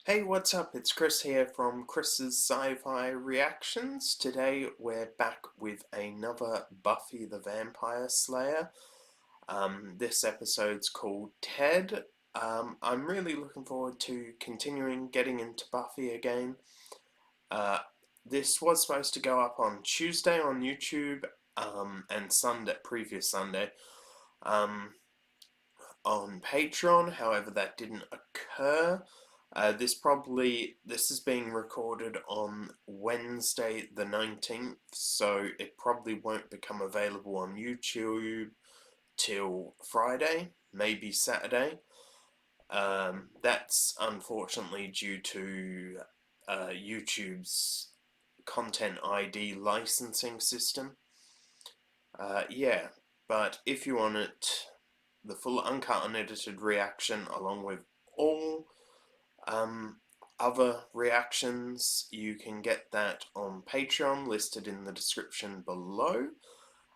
Hey, what's up? It's Chris here from Chris's Sci-Fi Reactions. Today we're back with another Buffy the Vampire Slayer. This episode's called Ted. I'm really looking forward to continuing getting into Buffy again. This was supposed to go up on Tuesday on YouTube and previous Sunday. On Patreon, however that didn't occur. This is being recorded on Wednesday the 19th, so it probably won't become available on YouTube till Friday, maybe Saturday. That's unfortunately due to YouTube's Content ID licensing system. But if you want the full uncut unedited reaction along with all other reactions, you can get that on Patreon, listed in the description below,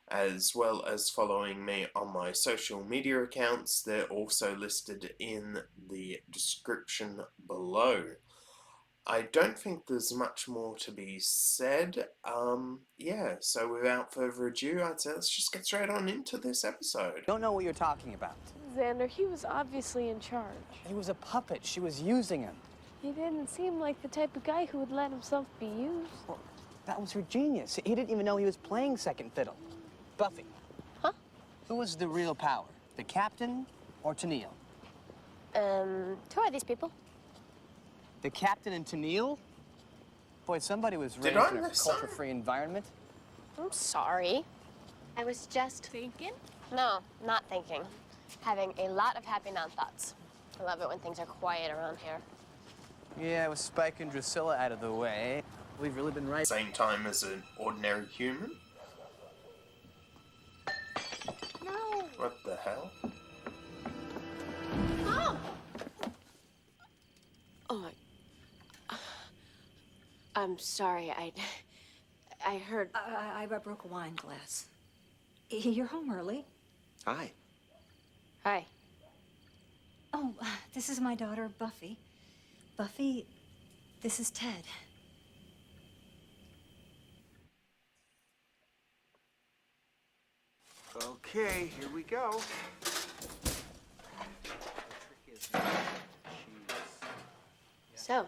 as well as following me on my social media accounts. They're also listed in the description below. I don't think there's much more to be said. So without further ado, I'd say let's just get straight on into this episode. Don't know what you're talking about. Xander, he was obviously in charge. He was a puppet. She was using him. He didn't seem like the type of guy who would let himself be used. Well, that was her genius. He didn't even know he was playing second fiddle. Buffy. Huh? Who was the real power? The captain or Tennille? Who are these people? The captain and Tennille? Boy, somebody was raised in a culture-free environment. I'm sorry. I was just Thinking? No, not thinking. Having a lot of happy non-thoughts. I love it when things are quiet around here. Yeah, with Spike and Drusilla out of the way, we've really been right. Same time as an ordinary human? No. What the hell? Mom! Oh, I'm sorry. I heard. I broke a wine glass. You're home early. Hi. Hi. Oh, this is my daughter, Buffy. Buffy, this is Ted. Okay, here we go. So,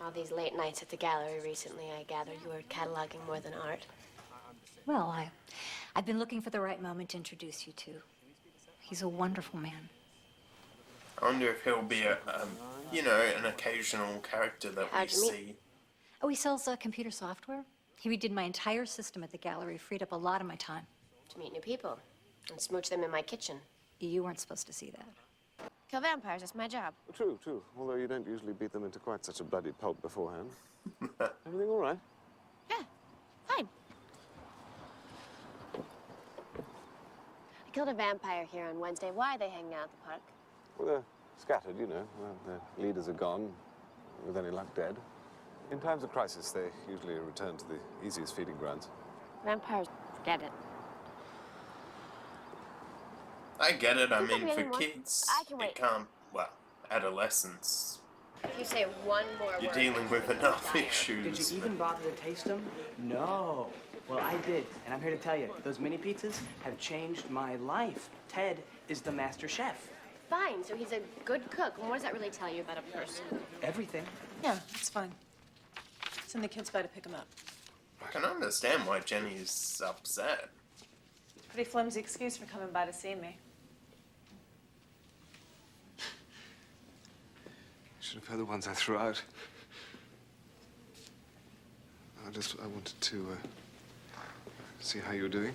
all these late nights at the gallery recently, I gather you were cataloging more than art. Well, I've been looking for the right moment to introduce you to. He's a wonderful man. I wonder if he'll be an occasional character that we How'd you meet? see. Oh, he sells computer software. He redid my entire system at the gallery, freed up a lot of my time. To meet new people and smooch them in my kitchen. You weren't supposed to see that. Kill vampires, that's my job. True. Although you don't usually beat them into quite such a bloody pulp beforehand. Everything all right? Yeah, fine. I killed a vampire here on Wednesday. Why are they hanging out at the park? Well, they're scattered, you know. Their leaders are gone, with any luck dead. In times of crisis, they usually return to the easiest feeding grounds. Vampires, forget it. I get it. I Think of mean, me for anymore. kids, I can wait. it can't. Well, adolescents, If you say one more you're word, dealing with enough Did issues. you even bother to taste them? No. Well, I did, and I'm here to tell you, those mini pizzas have changed my life. Ted is the master chef. Fine, so he's a good cook. And what does that really tell you about a person? Everything. Yeah, it's fine. Send the kids by to pick him up. I can understand why Jenny's upset. Pretty flimsy excuse for coming by to see me. Should have heard the ones I threw out. I wanted to see how you were doing.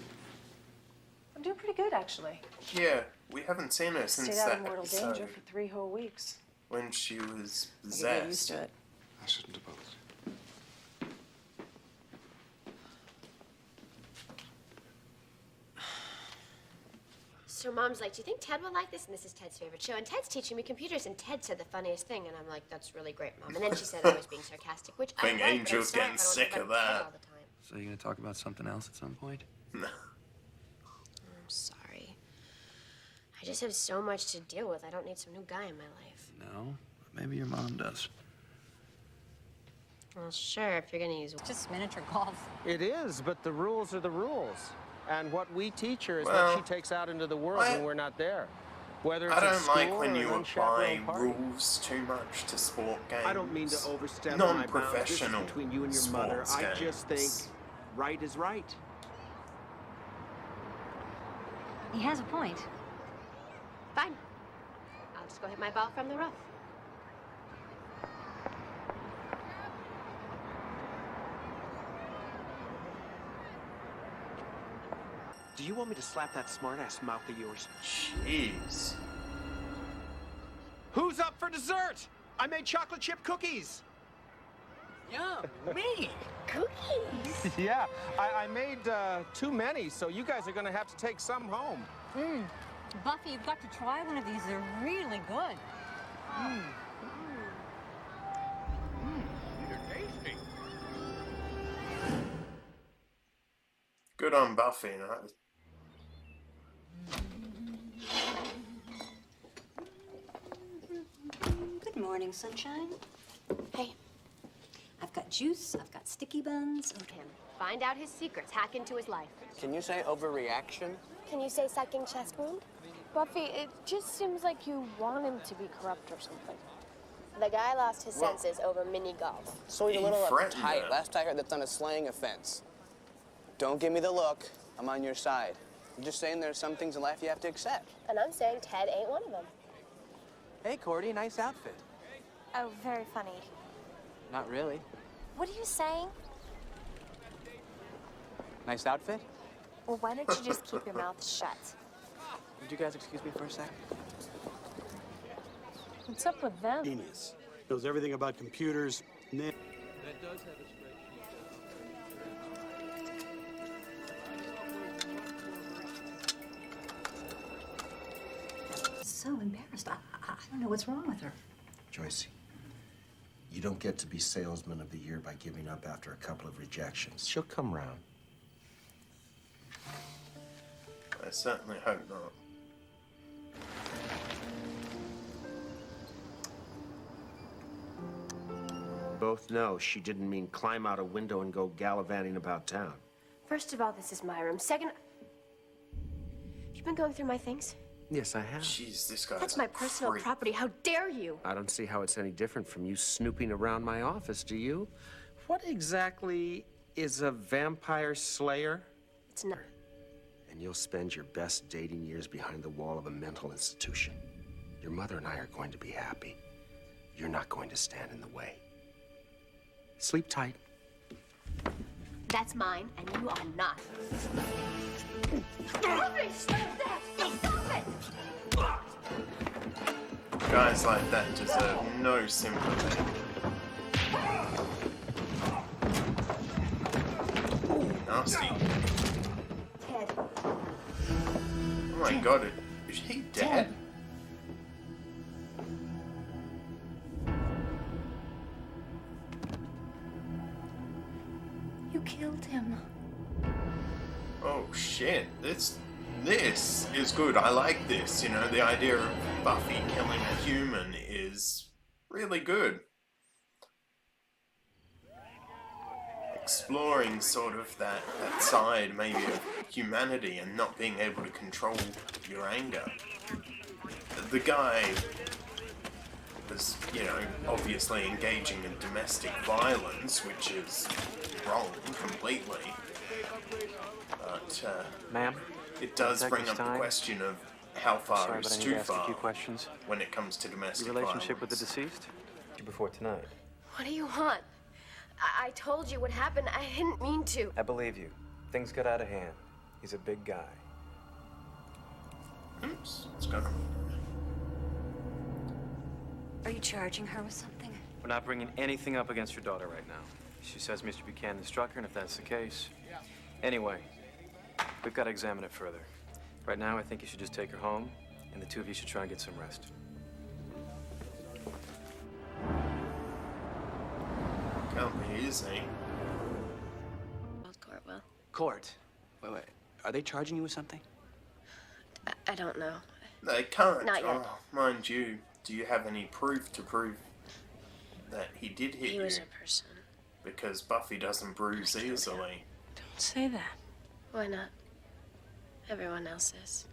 I'm doing pretty good, actually. Yeah, we haven't seen her since Stayed out that of mortal episode danger for 3 whole weeks. when she was I get used possessed. to it. I shouldn't have bothered. So Mom's like, do you think Ted will like this? And this is Ted's favorite show. And Ted's teaching me computers, and Ted said the funniest thing. And I'm like, that's really great, Mom. And then she said I was being sarcastic, which I Think was, but I'm Angel's sorry getting if I don't sick talk of about Ted that. all the time. So you're gonna talk about something else at some point? No. I'm sorry. I just have so much to deal with. I don't need some new guy in my life. No, maybe your mom does. Well, sure, if you're gonna use... Just miniature golf. It is, but the rules are the rules. And what we teach her is Well, what she takes out into the world when we're not there. Whether it's I at don't school like when or you an apply unchaperoned party. rules too much to sport games. I don't mean to overstep my bounds. This is Non-professional between you and your mother. sports I just think games. right is right. He has a point. Fine. I'll just go hit my ball from the rough. Do you want me to slap that smart-ass mouth of yours? Jeez. Who's up for dessert? I made chocolate chip cookies. Yeah, me. Cookies? Yeah, I made too many, so you guys are gonna have to take some home. Buffy, you've got to try one of these. They're really good. Good on Buffy. No? Good morning, sunshine. Hey, I've got juice, I've got sticky buns. him. Find out his secrets. Hack into his life. Can you say overreaction? Can you say sucking chest wound? Buffy, it just seems like you want him to be corrupt or something. The guy lost his senses over mini golf. So he's a He little threatened uptight. her. Last I heard, that's on a slaying offense. Don't give me the look. I'm on your side. I'm just saying there's some things in life you have to accept. And I'm saying Ted ain't one of them. Hey, Cordy, nice outfit. Oh, very funny. Not really. What are you saying? Nice outfit? Well, why don't you just keep your mouth shut? Would you guys excuse me for a sec? What's up with them? Genius. Knows everything about computers. So embarrassed. I don't know what's wrong with her. Joyce, you don't get to be salesman of the year by giving up after a couple of rejections. She'll come round. I certainly hope not. Both know she didn't mean climb out a window and go gallivanting about town. First of all, this is my room. Second, you been going through my things? Yes, I have. Jeez, this guy's That's my a personal creep. property. How dare you? I don't see how it's any different from you snooping around my office, do you? What exactly is a vampire slayer? It's not. And you'll spend your best dating years behind the wall of a mental institution. Your mother and I are going to be happy. You're not going to stand in the way. Sleep tight. That's mine, and you are not. Stop it! Stop that! Stop it! Guys like that deserve no sympathy. Ooh, nasty. Ted. Oh my god, is he dead? You killed him. Oh shit, this is good. I like this, you know, the idea of Buffy killing a human is really good. Exploring sort of that side maybe of humanity and not being able to control your anger. The guy was, you know, obviously engaging in domestic violence, which is wrong completely. But Ma'am? it does bring up the Detective Stein? question of how far Sorry, but is I need too to ask a far few questions. when it comes to domestic Your relationship with the violence. deceased? Before tonight. What do you want? I told you what happened. I didn't mean to. I believe you. Things got out of hand. He's a big guy. Oops, it's gone. Are you charging her with something? We're not bringing anything up against your daughter right now. She says Mr. Buchanan struck her, and if that's the case... Anyway, we've got to examine it further. Right now, I think you should just take her home, and the two of you should try and get some rest. Can't be easy. Court will. Court. Wait. Are they charging you with something? I don't know. They can't. Not yet. Oh, mind you, do you have any proof to prove that he did hit He you? was a person. because Buffy doesn't bruise easily. Don't say that. Why not? Everyone else is.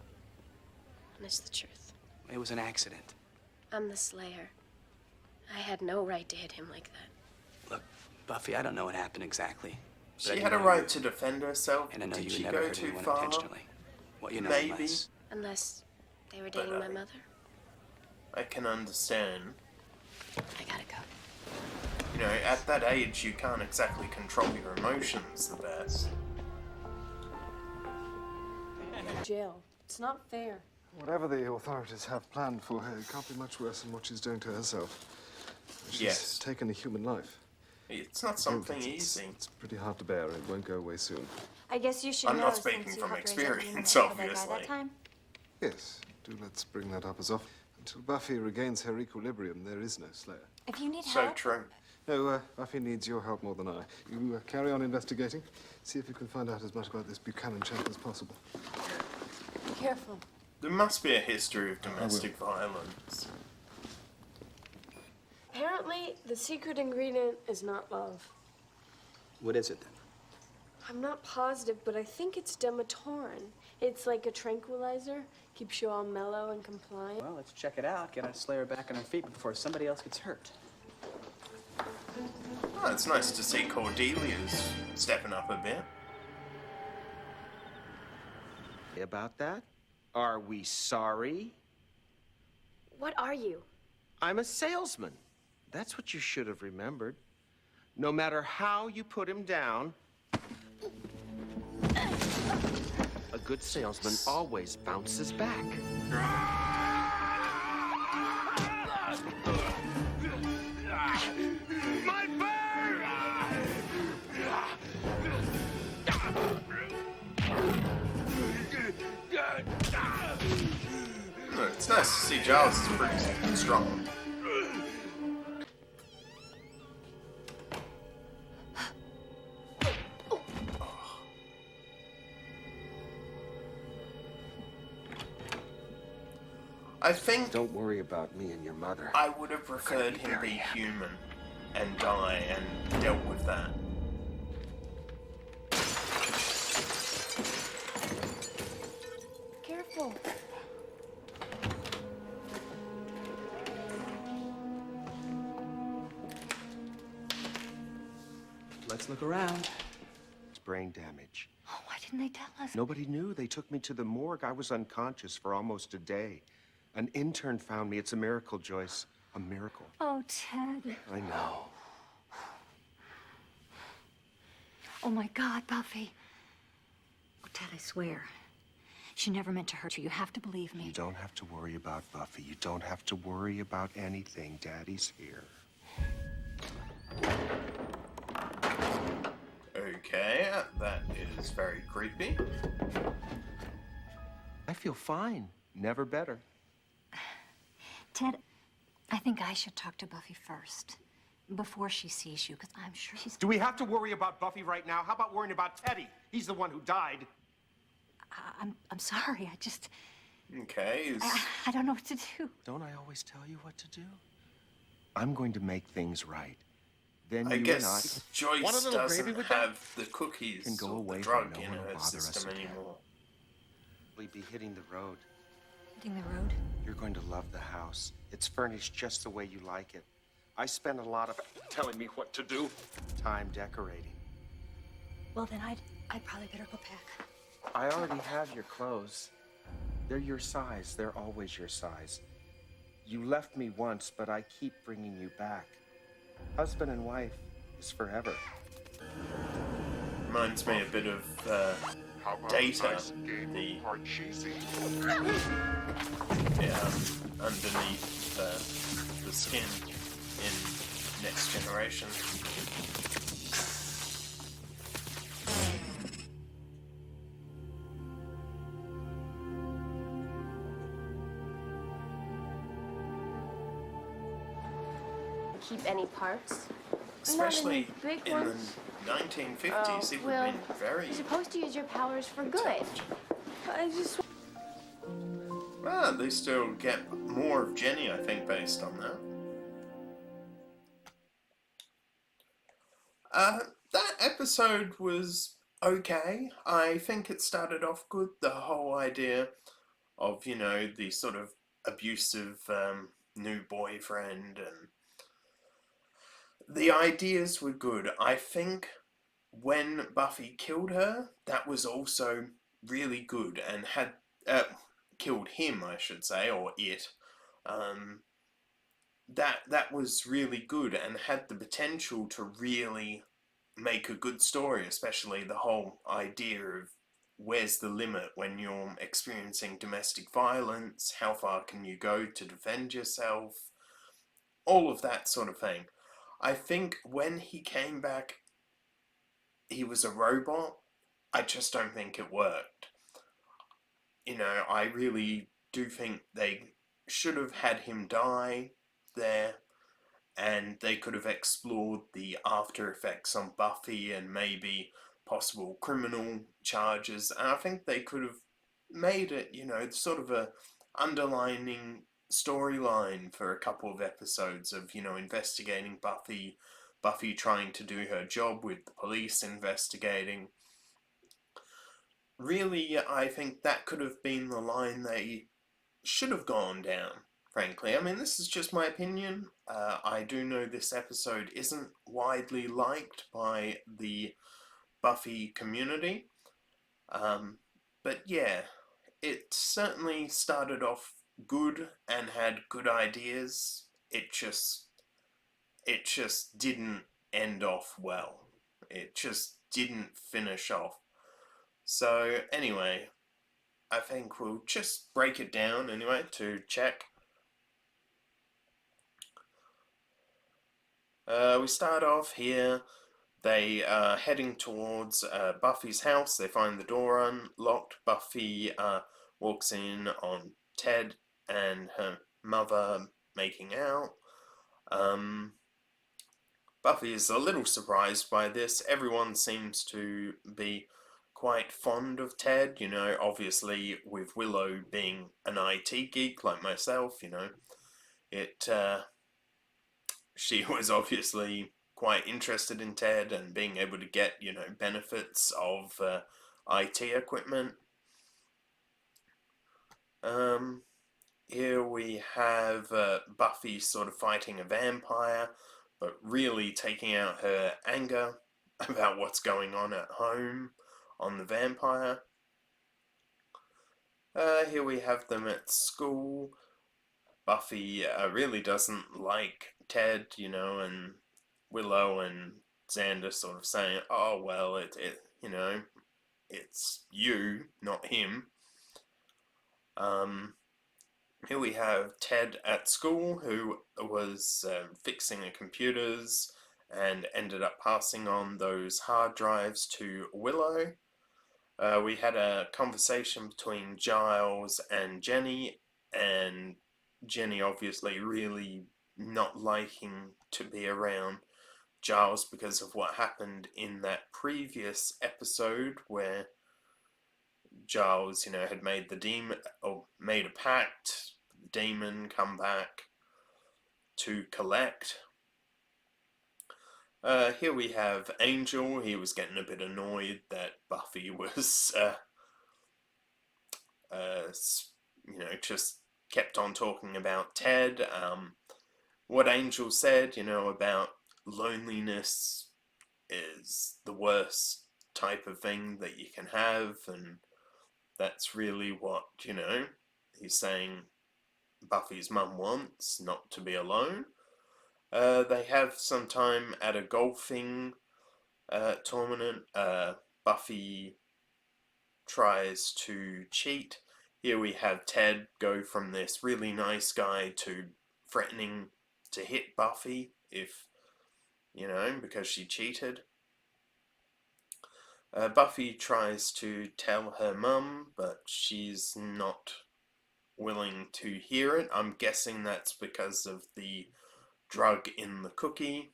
And it's the truth. It was an accident. I'm the Slayer. I had no right to hit him like that. Look, Buffy, I don't know what happened exactly. but I She do had a know right you- to defend herself. And I know Did you she would never go hurt too anyone far? intentionally. Well, you know, Maybe. Unless they were dating my mother. I can understand. I gotta go. You know, at that age, you can't exactly control your emotions the best. Jail. It's not fair. Whatever the authorities have planned for her, it can't be much worse than what she's doing to herself. She's Yes. taken a human life. It's not something It's easy. pretty hard to bear. It won't go away soon. I guess you should I'm know not since speaking you from helped raise that woman experience, for that guy obviously. that time. Yes, do let's bring that up as often. Until Buffy regains her equilibrium, there is no Slayer. If you need So help, true. No, Buffy needs your help more than I. You carry on investigating. See if you can find out as much about this Buchanan chap as possible. Be careful. There must be a history of domestic violence. Apparently, the secret ingredient is not love. What is it then? I'm not positive, but I think it's Dematorin. It's like a tranquilizer. Keeps you all mellow and compliant. Well, let's check it out. Get our Slayer back on her feet before somebody else gets hurt. Oh, it's nice to see Cordelia's stepping up a bit. About that? Are we sorry? What are you? I'm a salesman. That's what you should have remembered. No matter how you put him down, a good salesman always bounces back. My bird! No, it's nice to see Giles is pretty strong. I think Don't worry about me and your mother. I would have preferred him be human and die and dealt with that. Careful. Let's look around. It's brain damage. oh, why didn't they tell us? Nobody knew. They took me to the morgue. I was unconscious for almost a day. An intern found me. It's a miracle, Joyce. A miracle. Oh, Ted. I know. Oh, my God, Buffy. Oh, Ted, I swear. She never meant to hurt you. You have to believe me. You don't have to worry about Buffy. You don't have to worry about anything. Daddy's here. Okay, that is very creepy. I feel fine. Never better. Ted, I think I should talk to Buffy first. Before she sees you, because I'm sure she's... Do we have to worry about Buffy right now? How about worrying about Teddy? He's the one who died. I'm sorry. I just... Okay, I don't know what to do. Don't I always tell you what to do? I'm going to make things right. Then I you guess and I... Want a Joyce little gravy doesn't with that? have the cookies Can go or away the from drug no in one will her bother us system again. anymore. We'll be hitting the road. Hitting the road? You're going to love the house. It's furnished just the way you like it. I spend a lot of telling me what to do. Time decorating. Well, then I'd probably better go pack. I already have your clothes. They're your size. They're always your size. You left me once, but I keep bringing you back. Husband and wife is forever. Reminds me a bit of Data, the underneath the skin in Next Generation. Keep any parts? Especially Not any big in ones. the 1950s, it would well, have been very You're supposed to use your powers for good. intelligent. I just... Well, at least they'll get more of Jenny, I think, based on that. That episode was okay. I think it started off good. The whole idea of, the sort of abusive new boyfriend, and the ideas were good. I think when Buffy killed her, that was also really good and had killed him, I should say, or it. Um, that was really good and had the potential to really make a good story, especially the whole idea of where's the limit when you're experiencing domestic violence, how far can you go to defend yourself, all of that sort of thing. I think when he came back, he was a robot. I just don't think it worked. I really do think they should have had him die there, and they could have explored the after effects on Buffy and maybe possible criminal charges. And I think they could have made it, sort of a underlining storyline for a couple of episodes of, investigating Buffy trying to do her job with the police investigating. Really, I think that could have been the line they should have gone down, frankly. I mean, this is just my opinion. I do know this episode isn't widely liked by the Buffy community. But yeah, it certainly started off good and had good ideas. It just didn't end off well. It just didn't finish off. So anyway, I think we'll just break it down anyway to check. We start off here. They are heading towards Buffy's house. They find the door unlocked. Buffy walks in on Ted and her mother making out. Buffy is a little surprised by this. Everyone seems to be quite fond of Ted, obviously with Willow being an IT geek like myself, it she was obviously quite interested in Ted and being able to get, benefits of IT equipment. Here we have Buffy sort of fighting a vampire, but really taking out her anger about what's going on at home on the vampire. Here we have them at school. Buffy really doesn't like Ted, and Willow and Xander sort of saying, "Oh well, it's you, not him." Here we have Ted at school, who was fixing the computers and ended up passing on those hard drives to Willow. We had a conversation between Giles and Jenny obviously really not liking to be around Giles because of what happened in that previous episode where Giles, had made the demon, or made a pact, the demon come back to collect. Here we have Angel. He was getting a bit annoyed that Buffy was, just kept on talking about Ted. What Angel said, about loneliness is the worst type of thing that you can have, and that's really what, he's saying Buffy's mum wants, not to be alone. They have some time at a golfing tournament. Buffy tries to cheat. Here we have Ted go from this really nice guy to threatening to hit Buffy if, because she cheated. Buffy tries to tell her mum, but she's not willing to hear it. I'm guessing that's because of the drug in the cookie.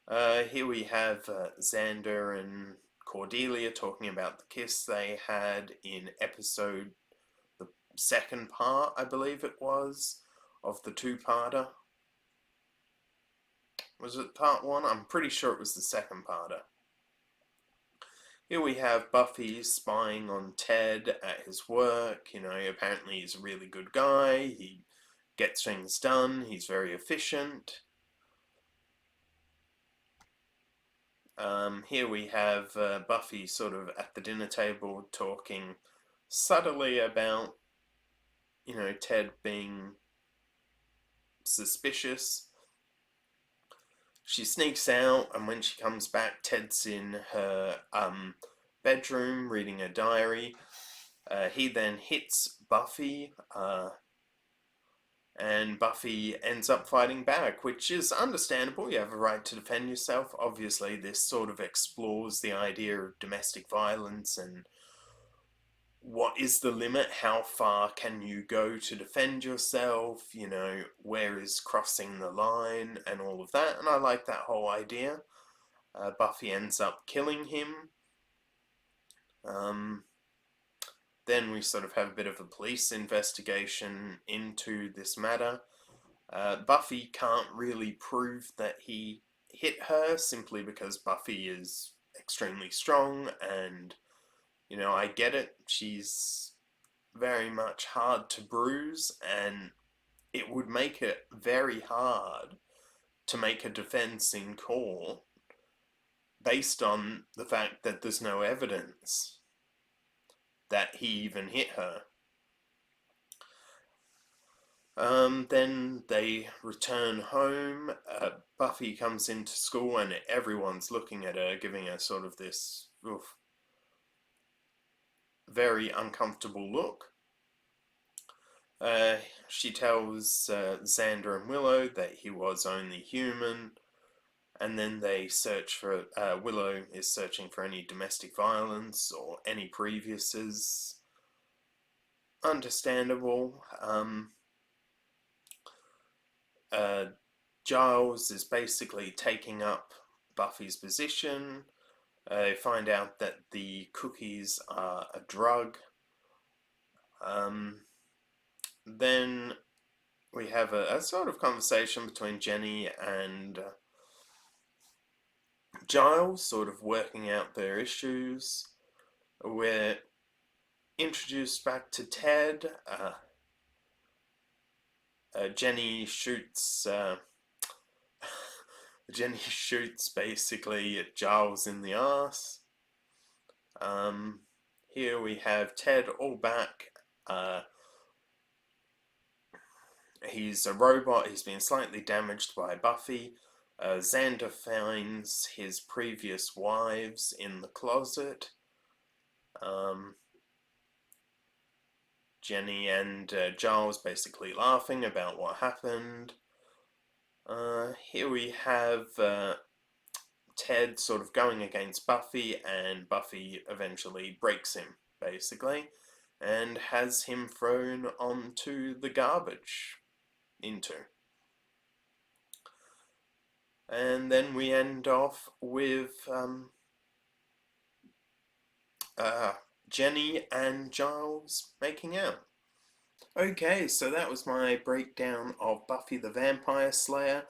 Here we have Xander and Cordelia talking about the kiss they had in episode, the second part, I believe it was, of the two-parter. Was it part 1? I'm pretty sure it was the second parter. Here we have Buffy spying on Ted at his work. You know, apparently he's a really good guy. He gets things done. He's very efficient. Here we have Buffy sort of at the dinner table talking subtly about, you know, Ted being suspicious. She sneaks out, and when she comes back, Ted's in her bedroom reading a diary. He then hits Buffy, and Buffy ends up fighting back, which is understandable. You have a right to defend yourself. Obviously, this sort of explores the idea of domestic violence and what is the limit? How far can you go to defend yourself? You know, where is crossing the line and all of that? And I like that whole idea. Buffy ends up killing him. Then we sort of have a bit of a police investigation into this matter. Buffy can't really prove that he hit her simply because Buffy is extremely strong, and, you know, I get it. She's very much hard to bruise, and it would make it very hard to make a defense in court based on the fact that there's no evidence that he even hit her. Then they return home. Buffy comes into school and everyone's looking at her, giving her sort of this very uncomfortable look. She tells Xander and Willow that he was only human, and then they search for, Willow is searching for any domestic violence or any previouses. Understandable. Giles is basically taking up Buffy's position. They find out that the cookies are a drug. Then we have a sort of conversation between Jenny and Giles, sort of working out their issues. We're introduced back to Ted. Jenny shoots basically at Giles in the arse. Here we have Ted all back. He's a robot. He's been slightly damaged by Buffy. Xander finds his previous wives in the closet. Jenny and Giles basically laughing about what happened. Here we have Ted sort of going against Buffy, and Buffy eventually breaks him, basically, and has him thrown onto the garbage. And then we end off with Jenny and Giles making out. Okay, so that was my breakdown of Buffy the Vampire Slayer,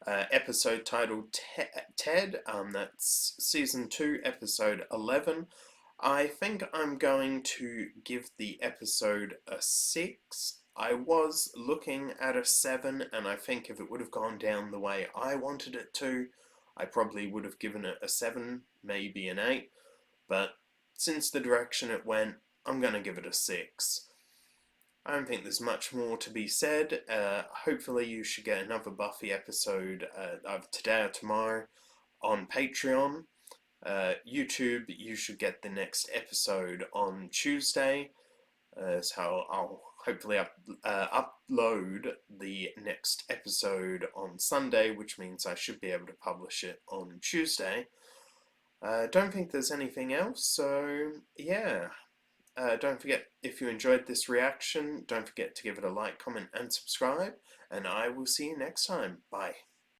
episode titled Ted. That's season 2, episode 11. I think I'm going to give the episode a 6. I was looking at a 7, and I think if it would have gone down the way I wanted it to, I probably would have given it a 7, maybe an 8. But since the direction it went, I'm going to give it a 6. I don't think there's much more to be said. Hopefully you should get another Buffy episode of today or tomorrow on Patreon. YouTube, you should get the next episode on Tuesday. So I'll hopefully upload the next episode on Sunday, which means I should be able to publish it on Tuesday. Don't think there's anything else, so yeah. Don't forget, if you enjoyed this reaction, don't forget to give it a like, comment, and subscribe, and I will see you next time. Bye.